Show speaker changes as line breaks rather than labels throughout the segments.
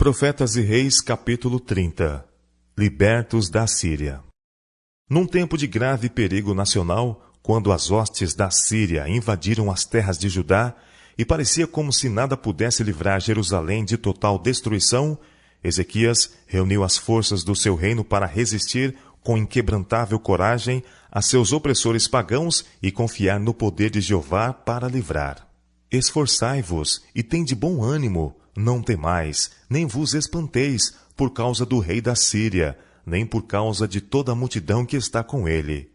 Profetas e Reis, capítulo 30. Libertos da Síria. Num tempo de grave perigo nacional, quando as hostes da Síria invadiram as terras de Judá, e parecia como se nada pudesse livrar Jerusalém de total destruição, Ezequias reuniu as forças do seu reino para resistir com inquebrantável coragem a seus opressores pagãos e confiar no poder de Jeová para livrar. Esforçai-vos e tende bom ânimo, não temais, nem vos espanteis por causa do rei da Síria, nem por causa de toda a multidão que está com ele.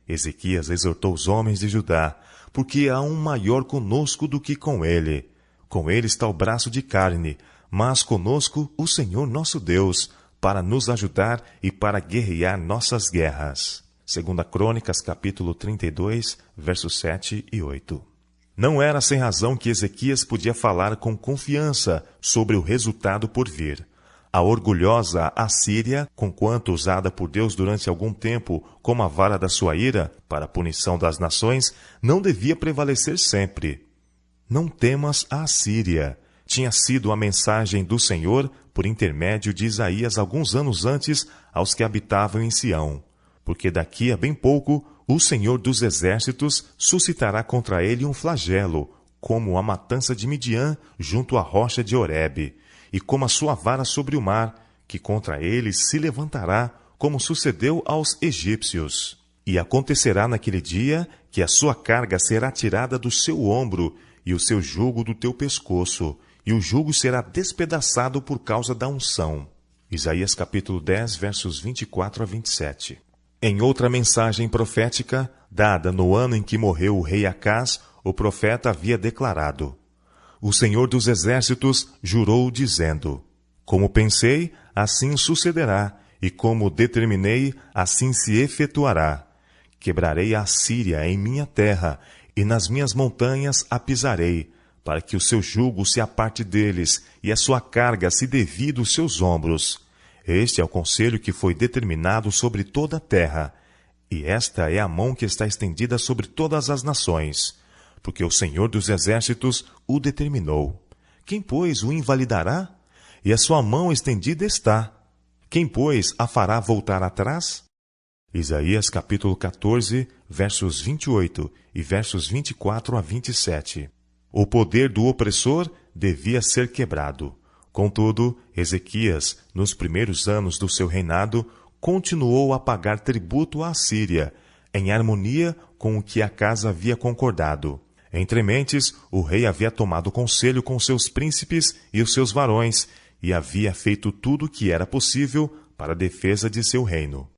Ezequias exortou os homens de Judá, porque há um maior conosco do que com ele. Com ele está o braço de carne, mas conosco o Senhor nosso Deus, para nos ajudar e para guerrear nossas guerras. 2 Crônicas, capítulo 32, versos 7 e 8. Não era sem razão que Ezequias podia falar com confiança sobre o resultado por vir. A orgulhosa Assíria, conquanto usada por Deus durante algum tempo como a vara da sua ira, para a punição das nações, não devia prevalecer sempre. Não temas a Assíria. Tinha sido a mensagem do Senhor, por intermédio de Isaías alguns anos antes, aos que habitavam em Sião. Porque daqui a bem pouco, o Senhor dos Exércitos suscitará contra ele um flagelo, como a matança de Midian junto à rocha de Horebe, e como a sua vara sobre o mar, que contra ele se levantará, como sucedeu aos egípcios. E acontecerá naquele dia que a sua carga será tirada do seu ombro, e o seu jugo do teu pescoço, e o jugo será despedaçado por causa da unção. Isaías capítulo 10, versos 24 a 27. Em outra mensagem profética, dada no ano em que morreu o rei Acás, o profeta havia declarado: O Senhor dos Exércitos jurou, dizendo: Como pensei, assim sucederá, e como determinei, assim se efetuará. Quebrarei a Síria em minha terra, e nas minhas montanhas a pisarei, para que o seu jugo se aparte deles, e a sua carga se devie dos seus ombros. Este é o conselho que foi determinado sobre toda a terra, e esta é a mão que está estendida sobre todas as nações, porque o Senhor dos Exércitos o determinou. Quem, pois, o invalidará? E a sua mão estendida está. Quem, pois, a fará voltar atrás? Isaías capítulo 14, versos 28 e versos 24 a 27. O poder do opressor devia ser quebrado. Contudo, Ezequias, nos primeiros anos do seu reinado, continuou a pagar tributo à Síria, em harmonia com o que Acás havia concordado. Entre mentes, o rei havia tomado conselho com seus príncipes e os seus varões, e havia feito tudo o que era possível para a defesa de seu reino.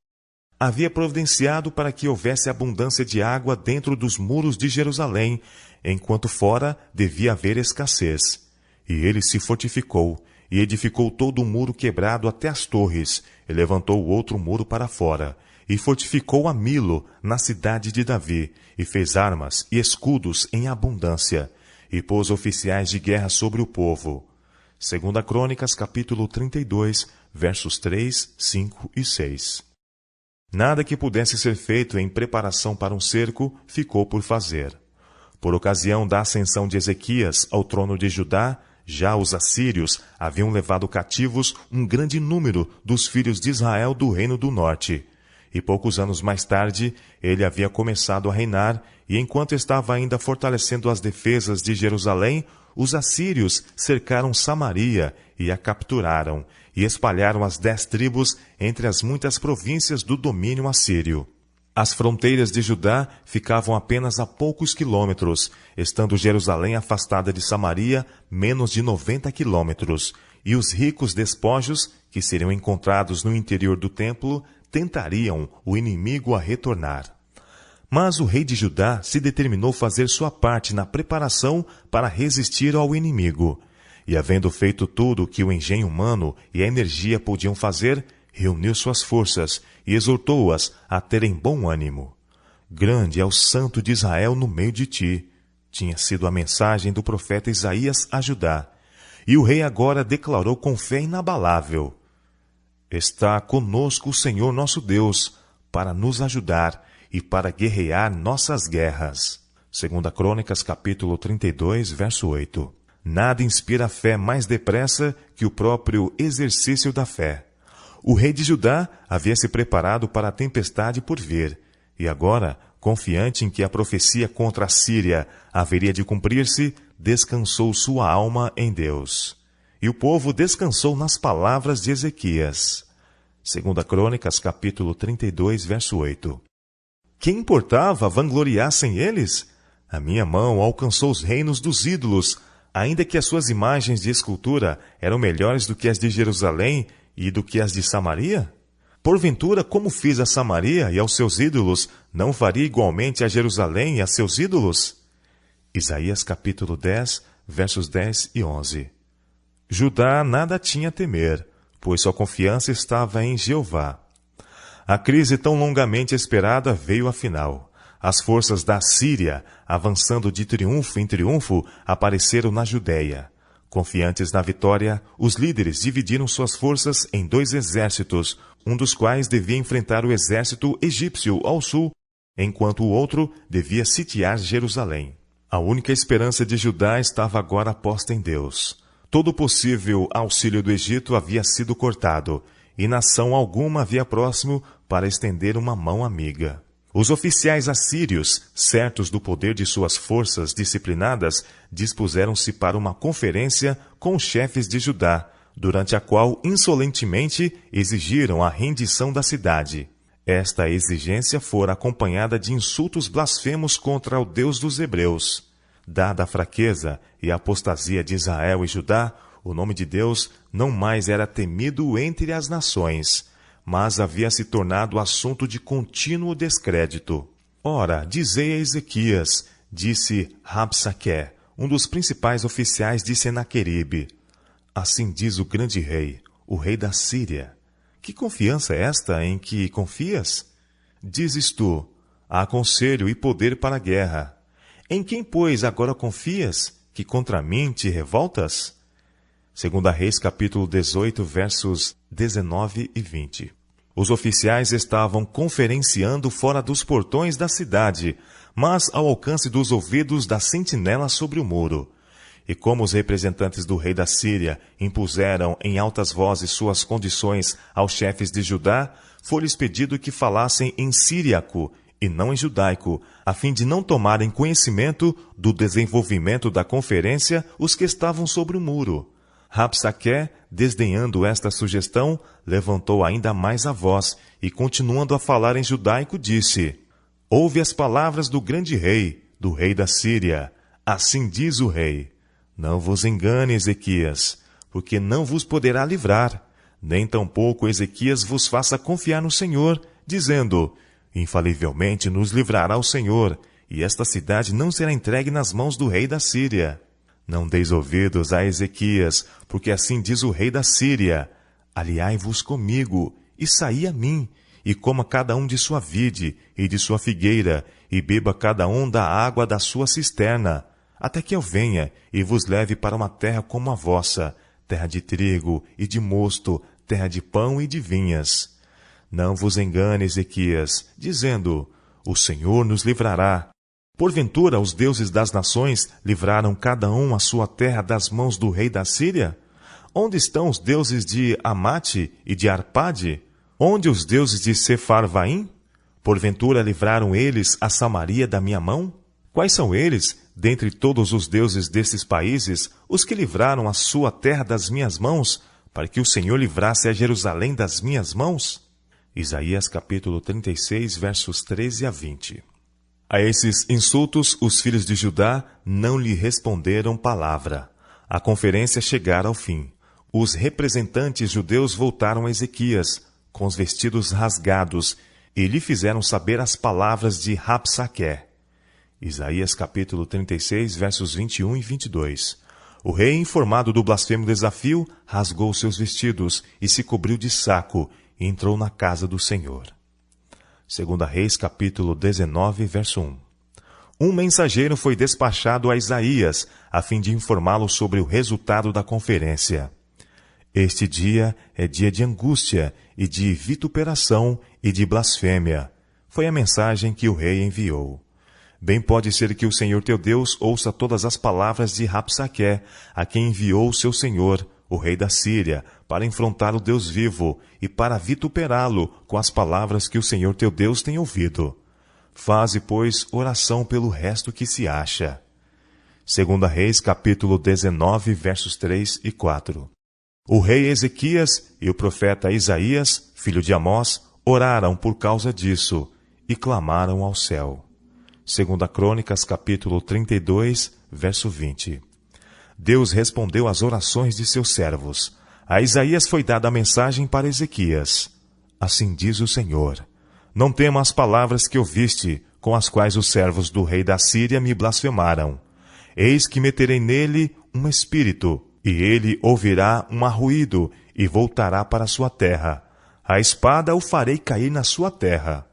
Havia providenciado para que houvesse abundância de água dentro dos muros de Jerusalém, enquanto fora devia haver escassez. E ele se fortificou, e edificou todo o muro quebrado até as torres, e levantou o outro muro para fora, e fortificou a Milo, na cidade de Davi, e fez armas e escudos em abundância, e pôs oficiais de guerra sobre o povo. 2 Crônicas, capítulo 32, versos 3, 5 e 6. Nada que pudesse ser feito em preparação para um cerco ficou por fazer. Por ocasião da ascensão de Ezequias ao trono de Judá, já os assírios haviam levado cativos um grande número dos filhos de Israel do reino do norte. E poucos anos mais tarde, ele havia começado a reinar, e enquanto estava ainda fortalecendo as defesas de Jerusalém, os assírios cercaram Samaria e a capturaram, e espalharam as 10 tribos entre as muitas províncias do domínio assírio. As fronteiras de Judá ficavam apenas a poucos quilômetros, estando Jerusalém afastada de Samaria menos de 90 quilômetros, e os ricos despojos, que seriam encontrados no interior do templo, tentariam o inimigo a retornar. Mas o rei de Judá se determinou fazer sua parte na preparação para resistir ao inimigo. E havendo feito tudo o que o engenho humano e a energia podiam fazer, reuniu suas forças e exortou-as a terem bom ânimo. Grande é o Santo de Israel no meio de ti. Tinha sido a mensagem do profeta Isaías a Judá. E o rei agora declarou com fé inabalável: Está conosco o Senhor nosso Deus, para nos ajudar e para guerrear nossas guerras. 2 Crônicas, capítulo 32, verso 8. nada inspira a fé mais depressa que o próprio exercício da fé. O rei de Judá havia se preparado para a tempestade por vir, e agora, confiante em que a profecia contra a Síria haveria de cumprir-se, descansou sua alma em Deus. E o povo descansou nas palavras de Ezequias. 2 Crônicas, capítulo 32, verso 8. Quem importava vangloriassem eles? A minha mão alcançou os reinos dos ídolos, ainda que as suas imagens de escultura eram melhores do que as de Jerusalém e do que as de Samaria? Porventura, como fiz a Samaria e aos seus ídolos, não faria igualmente a Jerusalém e a seus ídolos? Isaías capítulo 10, versos 10 e 11. Judá nada tinha a temer, pois sua confiança estava em Jeová. A crise tão longamente esperada veio afinal. As forças da Síria, avançando de triunfo em triunfo, apareceram na Judéia. Confiantes na vitória, os líderes dividiram suas forças em 2 exércitos, um dos quais devia enfrentar o exército egípcio ao sul, enquanto o outro devia sitiar Jerusalém. A única esperança de Judá estava agora posta em Deus. Todo possível auxílio do Egito havia sido cortado, e nação alguma havia próximo para estender uma mão amiga. Os oficiais assírios, certos do poder de suas forças disciplinadas, dispuseram-se para uma conferência com os chefes de Judá, durante a qual insolentemente exigiram a rendição da cidade. Esta exigência fora acompanhada de insultos blasfemos contra o Deus dos hebreus. Dada a fraqueza e a apostasia de Israel e Judá, o nome de Deus não mais era temido entre as nações, mas havia se tornado assunto de contínuo descrédito. Ora, dizei a Ezequias, disse Rabsaque, um dos principais oficiais de Senaqueribe: assim diz o grande rei, o rei da Síria. Que confiança é esta em que confias? Dizes tu, há conselho e poder para a guerra. Em quem, pois, agora confias, que contra mim te revoltas? 2 Reis, capítulo 18, versos 19 e 20. Os oficiais estavam conferenciando fora dos portões da cidade, mas ao alcance dos ouvidos da sentinela sobre o muro. E como os representantes do rei da Síria impuseram em altas vozes suas condições aos chefes de Judá, foi-lhes pedido que falassem em síriaco e não em judaico, a fim de não tomarem conhecimento do desenvolvimento da conferência os que estavam sobre o muro. Rabsaque, desdenhando esta sugestão, levantou ainda mais a voz e, continuando a falar em judaico, disse: ouve as palavras do grande rei, do rei da Síria. Assim diz o rei: não vos engane, Ezequias, porque não vos poderá livrar, nem tampouco Ezequias vos faça confiar no Senhor, dizendo: infalivelmente nos livrará o Senhor, e esta cidade não será entregue nas mãos do rei da Síria. Não deis ouvidos a Ezequias, porque assim diz o rei da Síria: aliai-vos comigo, e saí a mim, e coma cada um de sua vide e de sua figueira, e beba cada um da água da sua cisterna, até que eu venha e vos leve para uma terra como a vossa, terra de trigo e de mosto, terra de pão e de vinhas. Não vos engane, Ezequias, dizendo: o Senhor nos livrará. Porventura os deuses das nações livraram cada um a sua terra das mãos do rei da Síria? Onde estão os deuses de Amate e de Arpade? Onde os deuses de Sefarvaim? Porventura livraram eles a Samaria da minha mão? Quais são eles, dentre todos os deuses desses países, os que livraram a sua terra das minhas mãos, para que o Senhor livrasse a Jerusalém das minhas mãos? Isaías capítulo 36, versos 13 a 20. A esses insultos, os filhos de Judá não lhe responderam palavra. A conferência chegara ao fim. Os representantes judeus voltaram a Ezequias, com os vestidos rasgados, e lhe fizeram saber as palavras de Rabsaque. Isaías capítulo 36, versos 21 e 22. O rei, informado do blasfemo desafio, rasgou seus vestidos e se cobriu de saco, e entrou na casa do Senhor. 2 Reis, capítulo 19, verso 1. Um mensageiro foi despachado a Isaías, a fim de informá-lo sobre o resultado da conferência. Este dia é dia de angústia, e de vituperação, e de blasfêmia. Foi a mensagem que o rei enviou. Bem pode ser que o Senhor teu Deus ouça todas as palavras de Rabsaqué, a quem enviou o seu senhor, o rei da Síria, para enfrentar o Deus vivo e para vituperá-lo com as palavras que o Senhor teu Deus tem ouvido. Faze, pois, oração pelo resto que se acha. 2 Reis, capítulo 19, versos 3 e 4. O rei Ezequias e o profeta Isaías, filho de Amós, oraram por causa disso e clamaram ao céu. 2 Crônicas, capítulo 32, verso 20. Deus respondeu às orações de seus servos. A Isaías foi dada a mensagem para Ezequias. Assim diz o Senhor: Não tema as palavras que ouviste, com as quais os servos do rei da Síria me blasfemaram. Eis que meterei nele um espírito, e ele ouvirá um arruído, e voltará para sua terra. A espada o farei cair na sua terra.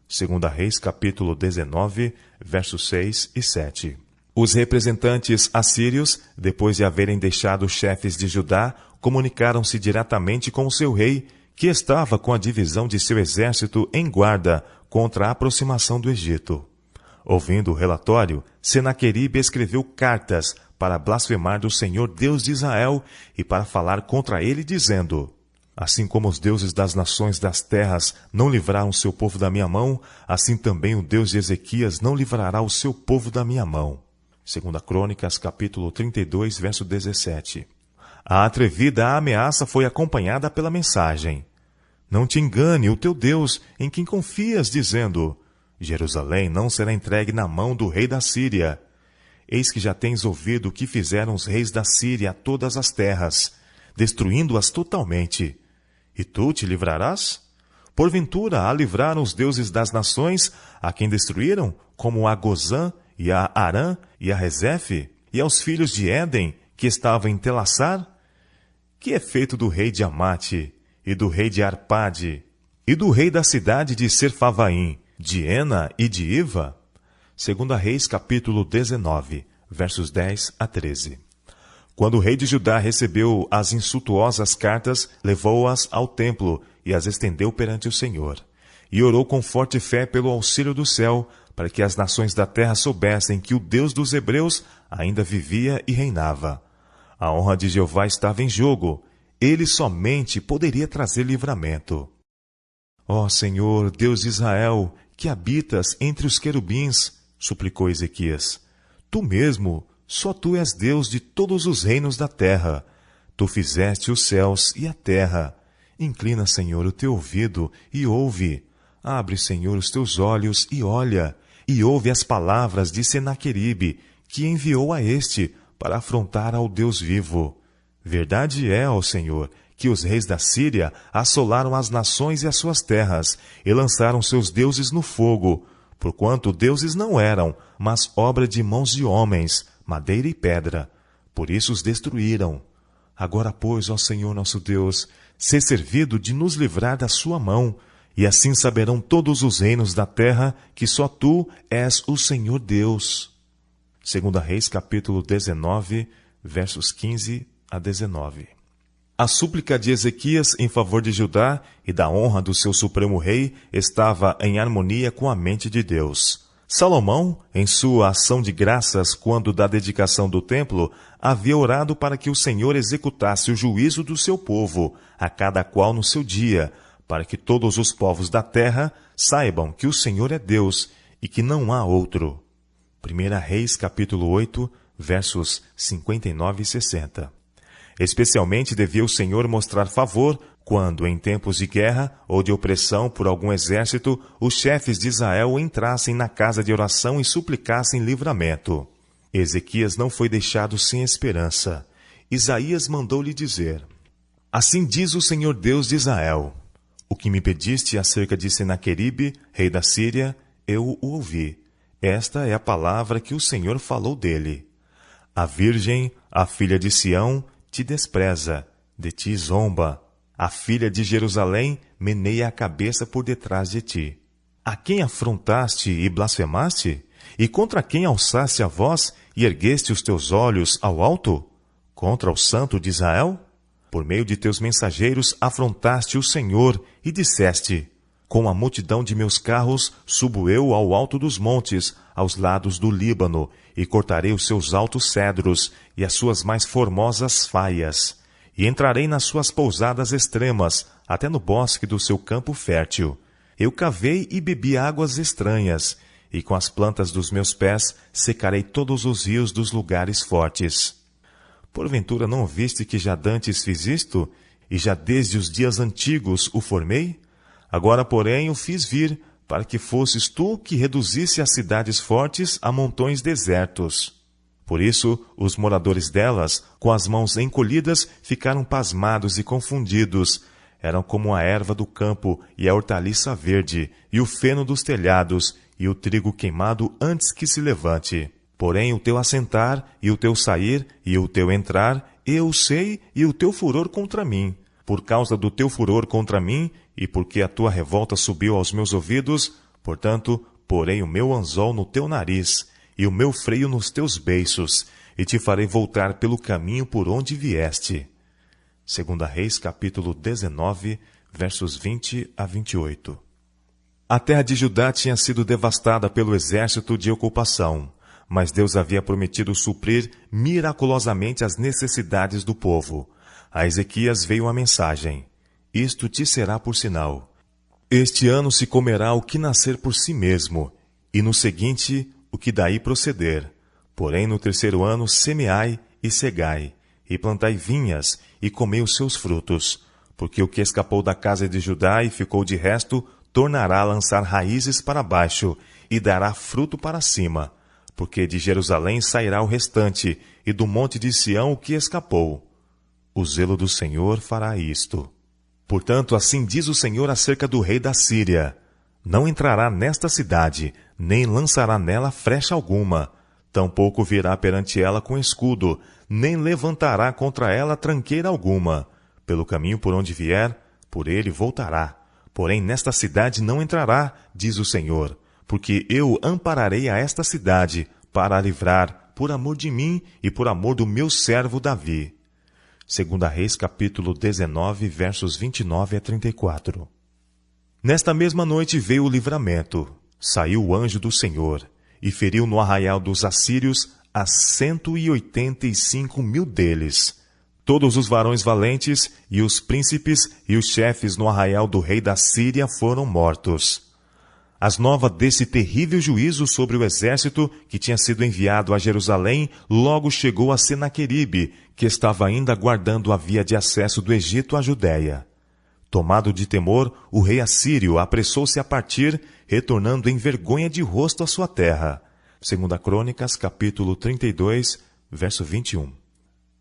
2 Reis, capítulo 19, versos 6 e 7. Os representantes assírios, depois de haverem deixado os chefes de Judá, comunicaram-se diretamente com o seu rei, que estava com a divisão de seu exército em guarda contra a aproximação do Egito. Ouvindo o relatório, Senaqueribe escreveu cartas para blasfemar do Senhor Deus de Israel e para falar contra ele, dizendo: Assim como os deuses das nações das terras não livraram o seu povo da minha mão, assim também o Deus de Ezequias não livrará o seu povo da minha mão. 2 Crônicas, capítulo 32, verso 17. A atrevida ameaça foi acompanhada pela mensagem: Não te engane o teu Deus, em quem confias, dizendo: Jerusalém não será entregue na mão do rei da Síria. Eis que já tens ouvido o que fizeram os reis da Síria a todas as terras, destruindo-as totalmente. E tu te livrarás? Porventura a livraram os deuses das nações, a quem destruíram, como a Gozã, e a Arã, e a Rezefe, e aos filhos de Éden, que estavam em Telassar? Que é feito do rei de Amate, e do rei de Arpade, e do rei da cidade de Serfavaim, de Ena e de Iva? 2 Reis, capítulo 19, versos 10 a 13. Quando o rei de Judá recebeu as insultuosas cartas, levou-as ao templo e as estendeu perante o Senhor. E orou com forte fé pelo auxílio do céu, para que as nações da terra soubessem que o Deus dos hebreus ainda vivia e reinava. A honra de Jeová estava em jogo. Ele somente poderia trazer livramento. Ó Senhor, Deus de Israel, que habitas entre os querubins, suplicou Ezequias, tu mesmo, só tu és Deus de todos os reinos da terra. Tu fizeste os céus e a terra. Inclina, Senhor, o teu ouvido e ouve. Abre, Senhor, os teus olhos e olha, e ouve as palavras de Senaqueribe, que enviou a este para afrontar ao Deus vivo. Verdade é, ó Senhor, que os reis da Síria assolaram as nações e as suas terras, e lançaram seus deuses no fogo, porquanto deuses não eram, mas obra de mãos de homens, madeira e pedra. Por isso os destruíram. Agora, pois, ó Senhor nosso Deus, sê servido de nos livrar da sua mão, e assim saberão todos os reinos da terra que só tu és o Senhor Deus. 2 Reis, capítulo 19, versos 15 a 19. A súplica de Ezequias em favor de Judá e da honra do seu supremo rei estava em harmonia com a mente de Deus. Salomão, em sua ação de graças quando da dedicação do templo, havia orado para que o Senhor executasse o juízo do seu povo, a cada qual no seu dia, para que todos os povos da terra saibam que o Senhor é Deus e que não há outro. 1 Reis, capítulo 8, versos 59 e 60. Especialmente devia o Senhor mostrar favor quando, em tempos de guerra ou de opressão por algum exército, os chefes de Israel entrassem na casa de oração e suplicassem livramento. Ezequias não foi deixado sem esperança. Isaías mandou-lhe dizer: Assim diz o Senhor Deus de Israel: O que me pediste acerca de Senaqueribe, rei da Síria, eu o ouvi. Esta é a palavra que o Senhor falou dele. A virgem, a filha de Sião, te despreza, de ti zomba. A filha de Jerusalém meneia a cabeça por detrás de ti. A quem afrontaste e blasfemaste? E contra quem alçaste a voz e ergueste os teus olhos ao alto? Contra o Santo de Israel? Por meio de teus mensageiros afrontaste o Senhor e disseste: Com a multidão de meus carros, subo eu ao alto dos montes, aos lados do Líbano, e cortarei os seus altos cedros e as suas mais formosas faias. E entrarei nas suas pousadas extremas, até no bosque do seu campo fértil. Eu cavei e bebi águas estranhas, e com as plantas dos meus pés secarei todos os rios dos lugares fortes. Porventura não viste que já dantes fiz isto, e já desde os dias antigos o formei? Agora, porém, o fiz vir, para que fosses tu que reduzisse as cidades fortes a montões desertos. Por isso, os moradores delas, com as mãos encolhidas, ficaram pasmados e confundidos. Eram como a erva do campo e a hortaliça verde, e o feno dos telhados, e o trigo queimado antes que se levante. Porém, o teu assentar, e o teu sair, e o teu entrar, eu sei, e o teu furor contra mim. Por causa do teu furor contra mim, e porque a tua revolta subiu aos meus ouvidos, portanto, porei o meu anzol no teu nariz, e o meu freio nos teus beiços, e te farei voltar pelo caminho por onde vieste. 2 Reis, capítulo 19, versos 20 a 28. A terra de Judá tinha sido devastada pelo exército de ocupação, mas Deus havia prometido suprir miraculosamente as necessidades do povo. A Ezequias veio a mensagem: isto te será por sinal. Este ano se comerá o que nascer por si mesmo, e no seguinte o que daí proceder. Porém no terceiro ano semeai e cegai, e plantai vinhas, e comei os seus frutos. Porque o que escapou da casa de Judá e ficou de resto, tornará a lançar raízes para baixo, e dará fruto para cima. Porque de Jerusalém sairá o restante, e do monte de Sião o que escapou. O zelo do Senhor fará isto. Portanto, assim diz o Senhor acerca do rei da Síria: não entrará nesta cidade, nem lançará nela flecha alguma, tampouco virá perante ela com escudo, nem levantará contra ela tranqueira alguma. Pelo caminho por onde vier, por ele voltará. Porém nesta cidade não entrará, diz o Senhor, porque eu ampararei a esta cidade, para a livrar, por amor de mim e por amor do meu servo Davi. 2 Reis, capítulo 19, versos 29 a 34. Nesta mesma noite veio o livramento. Saiu o anjo do Senhor, e feriu no arraial dos assírios a 185.000 deles. Todos os varões valentes, e os príncipes, e os chefes no arraial do rei da Síria foram mortos. As novas desse terrível juízo sobre o exército que tinha sido enviado a Jerusalém logo chegou a Senaqueribe, que estava ainda guardando a via de acesso do Egito à Judéia. Tomado de temor, o rei assírio apressou-se a partir, retornando em vergonha de rosto à sua terra. 2 Crônicas, capítulo 32, verso 21.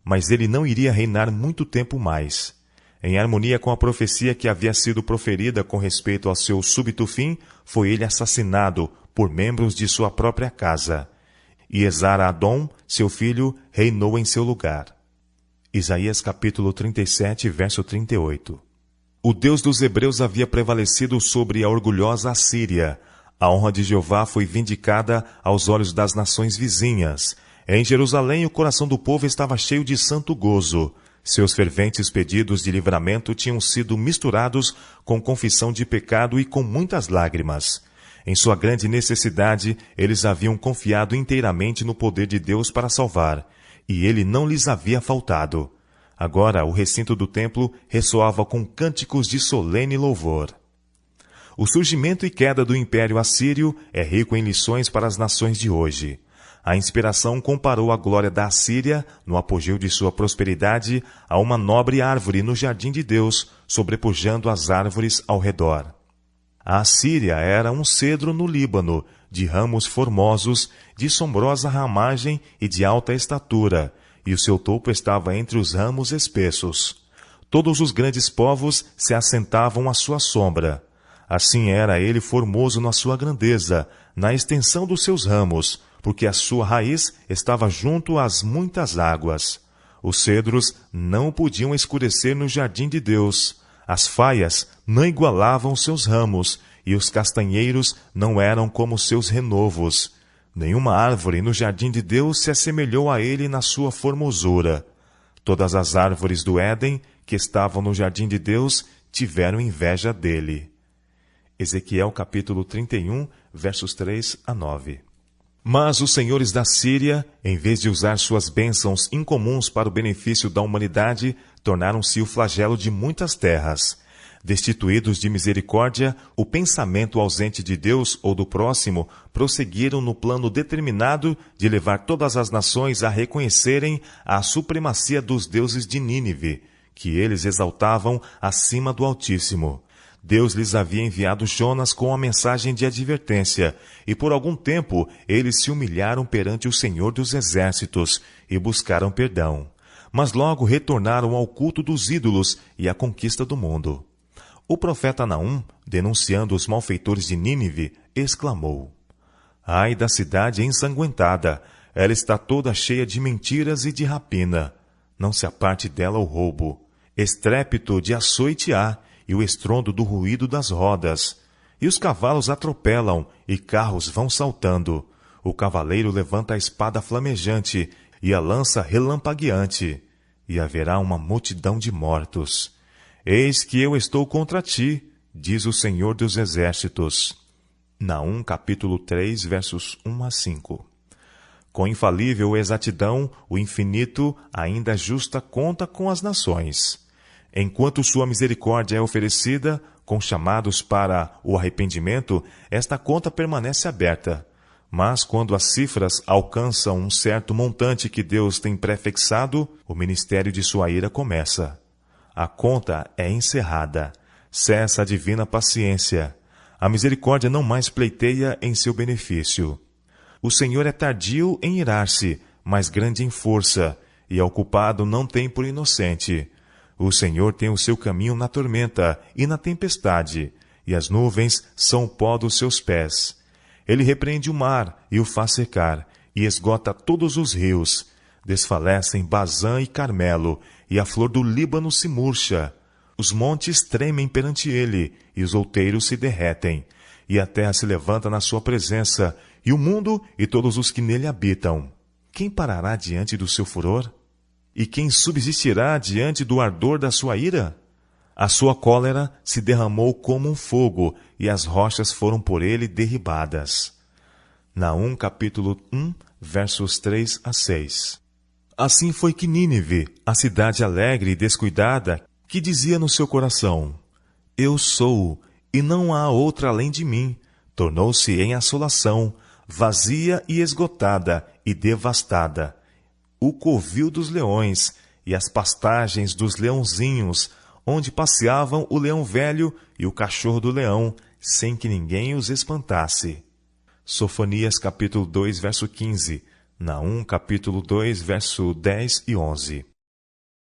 Mas ele não iria reinar muito tempo mais. Em harmonia com a profecia que havia sido proferida com respeito ao seu súbito fim, foi ele assassinado por membros de sua própria casa. E Esar-Adom, seu filho, reinou em seu lugar. Isaías capítulo 37, verso 38. O Deus dos hebreus havia prevalecido sobre a orgulhosa Assíria. A honra de Jeová foi vindicada aos olhos das nações vizinhas. Em Jerusalém o coração do povo estava cheio de santo gozo. Seus ferventes pedidos de livramento tinham sido misturados com confissão de pecado e com muitas lágrimas. Em sua grande necessidade, eles haviam confiado inteiramente no poder de Deus para salvar, e ele não lhes havia faltado. Agora, o recinto do templo ressoava com cânticos de solene louvor. O surgimento e queda do Império Assírio é rico em lições para as nações de hoje. A inspiração comparou a glória da Assíria, no apogeu de sua prosperidade, a uma nobre árvore no jardim de Deus, sobrepujando as árvores ao redor. A Assíria era um cedro no Líbano, de ramos formosos, de sombrosa ramagem e de alta estatura, e o seu topo estava entre os ramos espessos. Todos os grandes povos se assentavam à sua sombra. Assim era ele formoso na sua grandeza, na extensão dos seus ramos, porque a sua raiz estava junto às muitas águas. Os cedros não podiam escurecer no jardim de Deus. As faias não igualavam seus ramos, e os castanheiros não eram como seus renovos. Nenhuma árvore no jardim de Deus se assemelhou a ele na sua formosura. Todas as árvores do Éden, que estavam no jardim de Deus, tiveram inveja dele. Ezequiel capítulo 31, versos 3 a 9. Mas os senhores da Síria, em vez de usar suas bênçãos incomuns para o benefício da humanidade, tornaram-se o flagelo de muitas terras. Destituídos de misericórdia, o pensamento ausente de Deus ou do próximo, prosseguiram no plano determinado de levar todas as nações a reconhecerem a supremacia dos deuses de Nínive, que eles exaltavam acima do Altíssimo. Deus lhes havia enviado Jonas com a mensagem de advertência, e por algum tempo eles se humilharam perante o Senhor dos Exércitos e buscaram perdão. Mas logo retornaram ao culto dos ídolos e à conquista do mundo. O profeta Naum, denunciando os malfeitores de Nínive, exclamou: Ai da cidade ensanguentada! Ela está toda cheia de mentiras e de rapina. Não se aparte dela o roubo. Estrépito de açoite há, e o estrondo do ruído das rodas. E os cavalos atropelam, e carros vão saltando. O cavaleiro levanta a espada flamejante, e a lança relampagueante. E haverá uma multidão de mortos. Eis que eu estou contra ti, diz o Senhor dos Exércitos. Naum capítulo 3, versos 1 a 5. Com infalível exatidão, o infinito ainda justa conta com as nações. Enquanto sua misericórdia é oferecida, com chamados para o arrependimento, esta conta permanece aberta. Mas quando as cifras alcançam um certo montante que Deus tem prefixado, o ministério de sua ira começa. A conta é encerrada. Cessa a divina paciência. A misericórdia não mais pleiteia em seu benefício. O Senhor é tardio em irar-se, mas grande em força, e ao culpado não tem por inocente. O Senhor tem o seu caminho na tormenta e na tempestade, e as nuvens são o pó dos seus pés. Ele repreende o mar e o faz secar, e esgota todos os rios. Desfalecem Bazã e Carmelo, e a flor do Líbano se murcha. Os montes tremem perante ele, e os outeiros se derretem. E a terra se levanta na sua presença, e o mundo e todos os que nele habitam. Quem parará diante do seu furor? E quem subsistirá diante do ardor da sua ira? A sua cólera se derramou como um fogo, e as rochas foram por ele derribadas. Naum capítulo 1, versos 3 a 6. Assim foi que Nínive, a cidade alegre e descuidada, que dizia no seu coração: Eu sou, e não há outra além de mim, tornou-se em assolação, vazia e esgotada e devastada. O covil dos leões e as pastagens dos leãozinhos, onde passeavam o leão velho e o cachorro do leão, sem que ninguém os espantasse. Sofonias capítulo 2, verso 15, Naum capítulo 2, verso 10 e 11.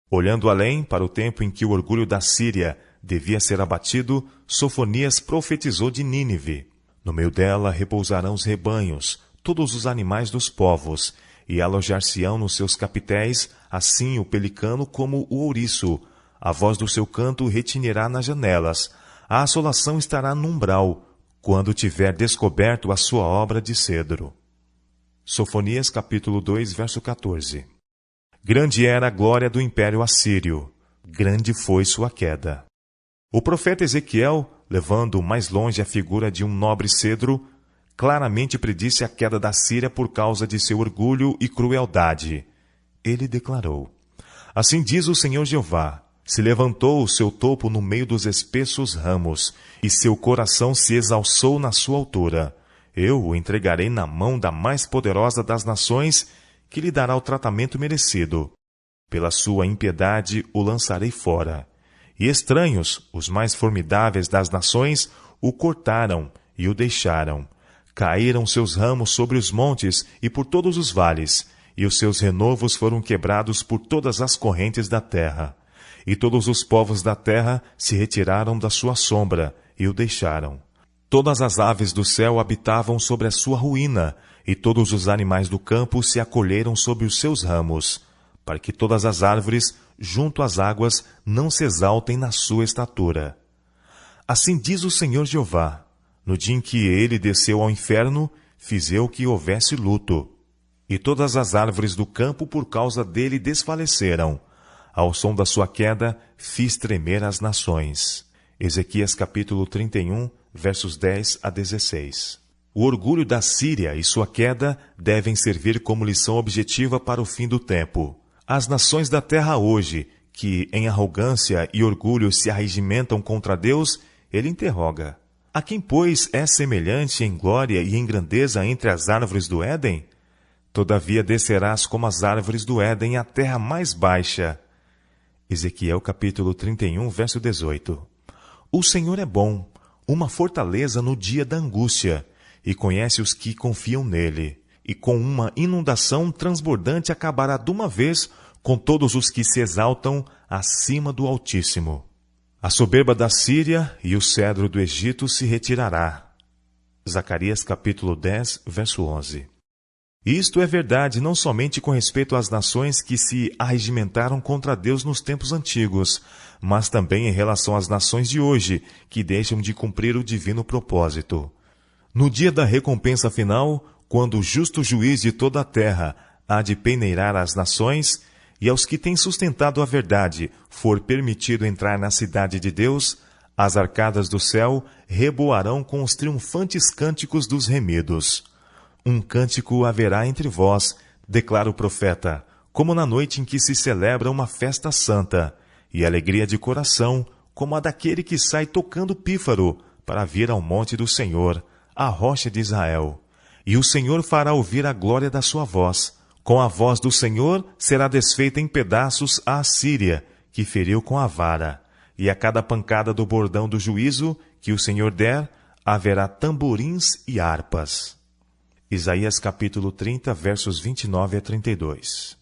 Olhando além para o tempo em que o orgulho da Síria devia ser abatido, Sofonias profetizou de Nínive. No meio dela repousarão os rebanhos, todos os animais dos povos, e alojar-se-ão nos seus capitéis, assim o pelicano como o ouriço. A voz do seu canto retinirá nas janelas. A assolação estará no umbral, quando tiver descoberto a sua obra de cedro. Sofonias capítulo 2, verso 14. Grande era a glória do império assírio, grande foi sua queda. O profeta Ezequiel, levando mais longe a figura de um nobre cedro, claramente predisse a queda da Síria por causa de seu orgulho e crueldade. Ele declarou: Assim diz o Senhor Jeová: se levantou o seu topo no meio dos espessos ramos, e seu coração se exalçou na sua altura. Eu o entregarei na mão da mais poderosa das nações, que lhe dará o tratamento merecido. Pela sua impiedade o lançarei fora. E estranhos, os mais formidáveis das nações, o cortaram e o deixaram. Caíram seus ramos sobre os montes e por todos os vales, e os seus renovos foram quebrados por todas as correntes da terra. E todos os povos da terra se retiraram da sua sombra e o deixaram. Todas as aves do céu habitavam sobre a sua ruína, e todos os animais do campo se acolheram sob os seus ramos, para que todas as árvores, junto às águas, não se exaltem na sua estatura. Assim diz o Senhor Jeová: no dia em que ele desceu ao inferno, fiz eu que houvesse luto. E todas as árvores do campo por causa dele desfaleceram. Ao som da sua queda, fiz tremer as nações. Ezequias capítulo 31, versos 10 a 16. O orgulho da Síria e sua queda devem servir como lição objetiva para o fim do tempo. As nações da terra hoje, que em arrogância e orgulho se arregimentam contra Deus, ele interroga: a quem, pois, é semelhante em glória e em grandeza entre as árvores do Éden? Todavia descerás como as árvores do Éden à terra mais baixa. Ezequiel capítulo 31, verso 18. O Senhor é bom, uma fortaleza no dia da angústia, e conhece os que confiam nele, e com uma inundação transbordante acabará de uma vez com todos os que se exaltam acima do Altíssimo. A soberba da Síria e o cedro do Egito se retirará. Zacarias capítulo 10, verso 11. Isto é verdade não somente com respeito às nações que se arregimentaram contra Deus nos tempos antigos, mas também em relação às nações de hoje, que deixam de cumprir o divino propósito. No dia da recompensa final, quando o justo juiz de toda a terra há de peneirar as nações, e aos que têm sustentado a verdade for permitido entrar na cidade de Deus, as arcadas do céu reboarão com os triunfantes cânticos dos remidos. Um cântico haverá entre vós, declara o profeta, como na noite em que se celebra uma festa santa, e alegria de coração, como a daquele que sai tocando pífaro, para vir ao monte do Senhor, a rocha de Israel. E o Senhor fará ouvir a glória da sua voz. Com a voz do Senhor será desfeita em pedaços a Assíria, que feriu com a vara. E a cada pancada do bordão do juízo que o Senhor der, haverá tamborins e harpas. Isaías capítulo 30, versos 29 a 32.